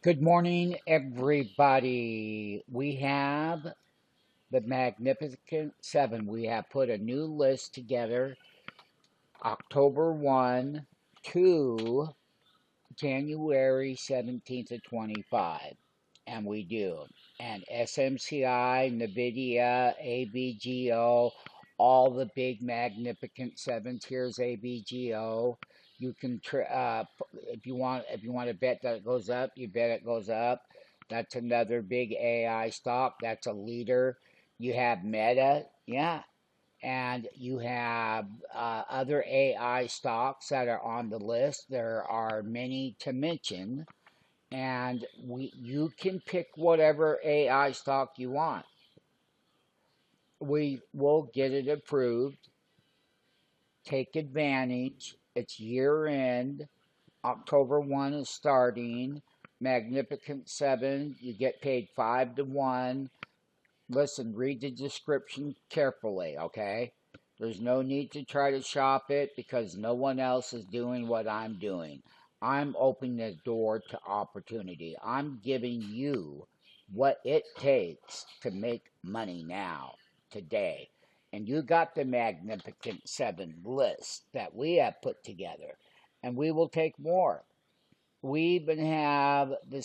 Good morning, everybody. We have the Magnificent Seven. We have put a new list together October 1 to January 17th to 25. And we do. And SMCI, NVIDIA, ABGO, all the big Magnificent Seven tiers ABGO. You can, if you want to bet that it goes up, you bet it goes up. That's another big AI stock. That's a leader. You have Meta, yeah, and you have other AI stocks that are on the list. There are many to mention, and you can pick whatever AI stock you want. We will get it approved. Take advantage. It's year end. October 1 is starting. Magnificent 7, you get paid 5 to 1. Listen, read the description carefully, okay? There's no need to try to shop it because no one else is doing what I'm doing. I'm opening the door to opportunity. I'm giving you what it takes to make money now, today. And you got the Magnificent Seven list that we have put together, and we will take more. We even have the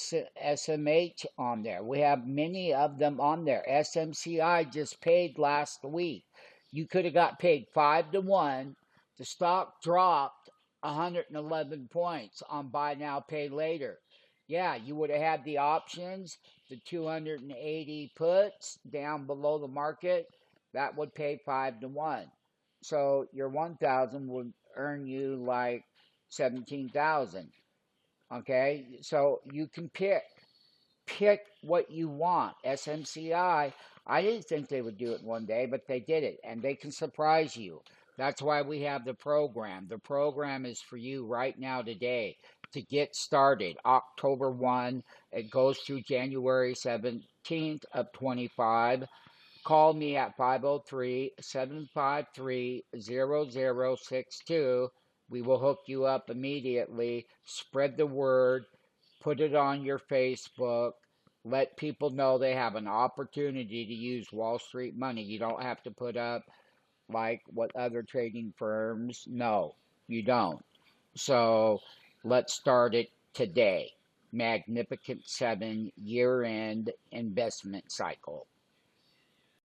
SMH on there. We have many of them on there. SMCI just paid last week. You could have got paid 5 to 1. The stock dropped 111 points on buy now, pay later. Yeah, you would have had the options, the 280 puts down below the market. That would pay 5 to 1. So your 1,000 would earn you like 17,000. Okay, so you can pick what you want. SMCI, I didn't think they would do it one day, but they did it, and they can surprise you. That's why we have the program. The program is for you right now today to get started. October 1, it goes through January 17th of 25. Call me at 503-753-0062. We will hook you up immediately. Spread the word. Put it on your Facebook. Let people know they have an opportunity to use Wall Street money. You don't have to put up like what other trading firms. No, you don't. So let's start it today. Magnificent 7 year end investment cycle.